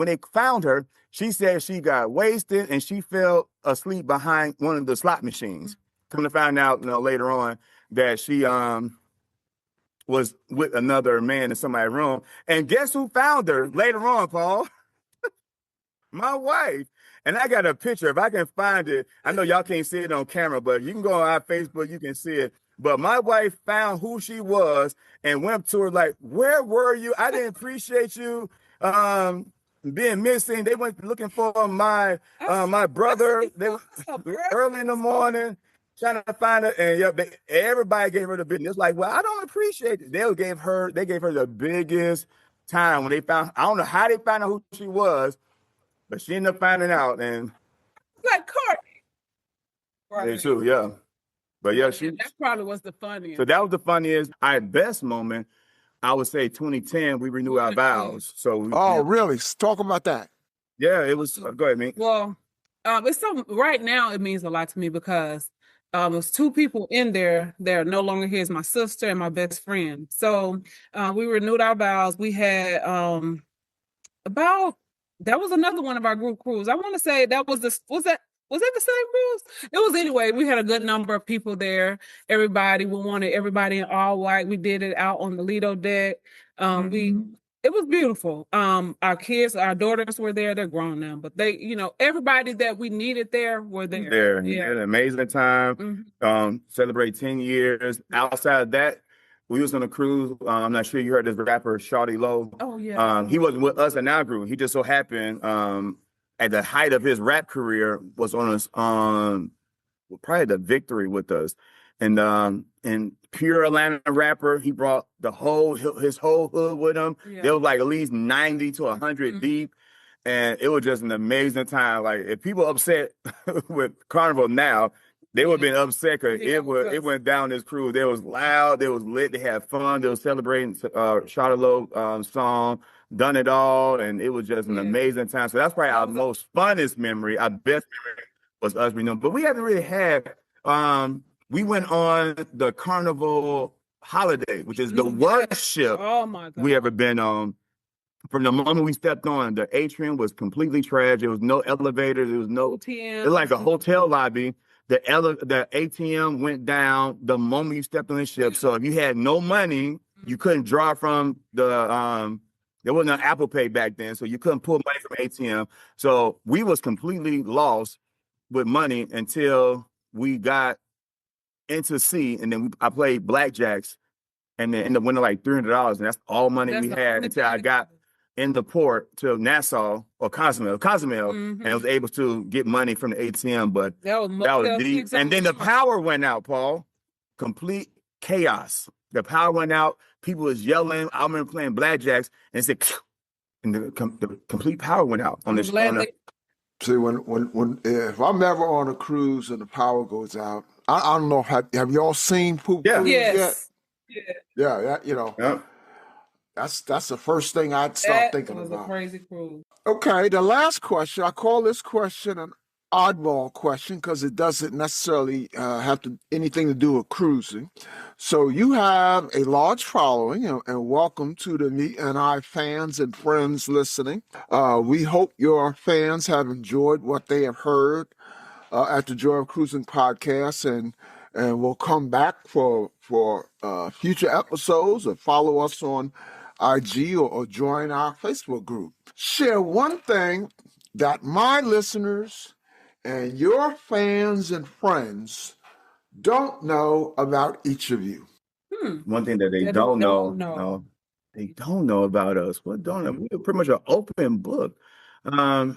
they found her, she said she got wasted and she fell asleep behind one of the slot machines. Come to find out, later on that she was with another man in somebody's room. And guess who found her later on, Paul? My wife. And I got a picture. If I can find it, I know y'all can't see it on camera, but you can go on our Facebook, you can see it. But my wife found who she was and went up to her like, where were you? I didn't appreciate you. being missing. They went looking for my brother. They were early in the morning trying to find her, and everybody gave her the business. Like, well, I don't appreciate it. They gave her the biggest time when they found. I don't know how they found out who she was, but she ended up finding out, and like Courtney. they too, yeah. But yeah, that probably was the funniest. So that was the funniest. Our best moment, I would say 2010, we renewed our vows. So really? Talk about that. Yeah, it was. Go ahead, Meek. Well, it's so right now it means a lot to me because there's two people in there that are no longer here. It's my sister and my best friend. So we renewed our vows. We had that was another one of our group cruise. I want to say that was that the same cruise? It was anyway. We had a good number of people there. We wanted everybody in all white. We did it out on the Lido deck. It was beautiful. Our kids, our daughters were there. They're grown now, but they, everybody that we needed there were there. Yeah. Had an amazing time. Celebrate 10 years. Outside of that, we was on a cruise. I'm not sure you heard this rapper, Shawty Low. Oh, yeah. He wasn't with us in our group. He just so happened at the height of his rap career was on us probably the Victory with us. And pure Atlanta rapper, he brought his whole hood with him. Yeah. There was like at least 90 to 100 deep. And it was just an amazing time. Like if people upset with Carnival now, they would have been upset because it went down this cruise. It was loud, they was lit, they had fun, they were celebrating Shawty Low song, Done It All, and it was just an amazing time. So that's probably our most funnest memory. Our best memory was us renewing. But we haven't really had we went on the Carnival holiday, which is the worst ship we ever been on. From the moment we stepped on, the atrium was completely trash. There was no elevators. There was no ATM. It was like a hotel lobby. The ATM went down the moment you stepped on the ship. So if you had no money, you couldn't draw from the there wasn't an Apple Pay back then, so you couldn't pull money from ATM. So we was completely lost with money until we got into sea, and then I played blackjacks, and then ended up winning like $300, and that's all money we had until I got in the port to Nassau or Cozumel, and I was able to get money from the ATM, but that was deep. And then the power went out, Paul. Complete chaos. The power went out. People was yelling. I remember playing blackjacks, and it said, and the complete power went out on this. See, when if I'm ever on a cruise and the power goes out, I don't know. Have y'all seen poop cruise yet? Yeah. Yeah. That's the first thing I'd start thinking about. That was a crazy cruise. Okay, the last question. I call this question an oddball question because it doesn't necessarily have anything to do with cruising. So you have a large following, and welcome to the Mete and I fans and friends listening. We hope your fans have enjoyed what they have heard at the Joy of Cruising podcast, and we'll come back for future episodes, or follow us on IG or join our Facebook group. Share one thing that my listeners and your fans and friends don't know about each of you. One thing that they don't know. They don't know about us. What don't know? We're pretty much an open book. I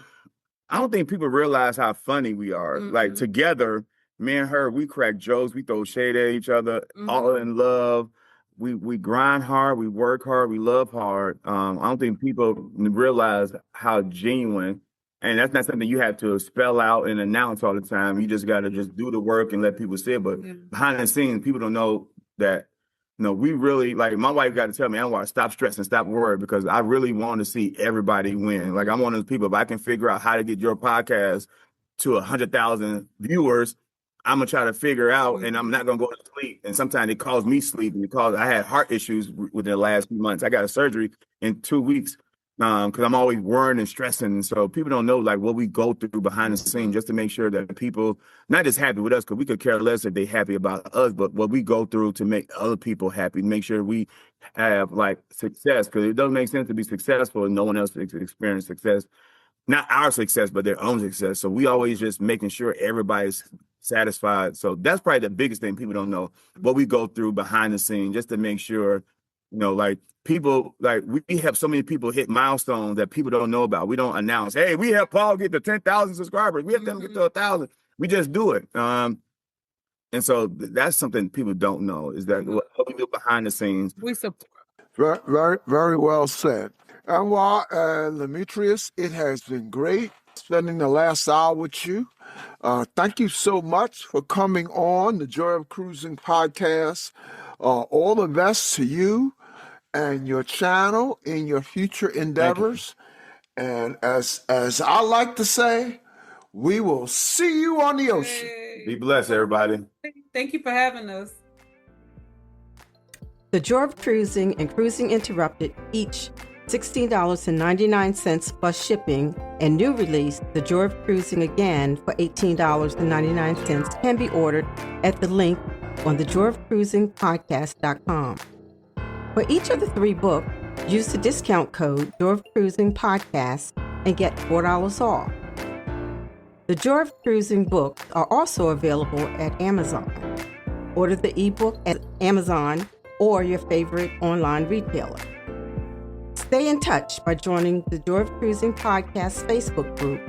don't think people realize how funny we are. Like together, me and her, we crack jokes, we throw shade at each other, all in love. We grind hard, we work hard, we love hard. I don't think people realize how genuine, and that's not something you have to spell out and announce all the time. You just got to just do the work and let people see it. But behind the scenes, people don't know that, we really, like my wife got to tell me, Anwar, stop stressing, stop worrying, because I really want to see everybody win. Like I'm one of those people, if I can figure out how to get your podcast to 100,000 viewers, I'm going to try to figure out, and I'm not going to go to sleep. And sometimes it calls me sleep because I had heart issues within the last few months. I got a surgery in 2 weeks because I'm always worrying and stressing. And so people don't know like what we go through behind the scenes just to make sure that people not just happy with us, because we could care less if they're happy about us, but what we go through to make other people happy, make sure we have like success, because it doesn't make sense to be successful and no one else experience success. Not our success, but their own success. So we always just making sure everybody's satisfied. So that's probably the biggest thing people don't know, what we go through behind the scenes, just to make sure Like people, like we have so many people hit milestones that people don't know about. We don't announce, hey, we have Paul get to 10,000 subscribers. We have them get to 1,000. We just do it. And so that's something people don't know, is that what we do behind the scenes. We support. Very, very, very well said. Anwar and Demetrius, it has been great spending the last hour with you. Thank you so much for coming on the Joy of Cruising podcast. All the best to you and your channel in your future endeavors. And as I like to say, we will see you on the ocean. Be blessed, everybody. Thank you for having us. The Joy of Cruising and Cruising Interrupted, each $16.99 plus shipping, and new release, The Joy of Cruising Again for $18.99, can be ordered at the link on thejoyofcruisingpodcast.com. For each of the 3 books, use the discount code Joy of Cruising Podcast and get $4 off. The Joy of Cruising books are also available at Amazon. Order the ebook at Amazon or your favorite online retailer. Stay in touch by joining the Joy of Cruising Podcast Facebook group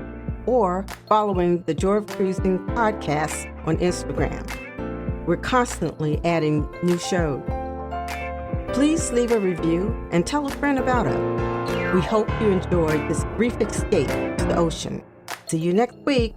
or following the Joy of Cruising Podcast on Instagram. We're constantly adding new shows. Please leave a review and tell a friend about us. We hope you enjoyed this brief escape to the ocean. See you next week.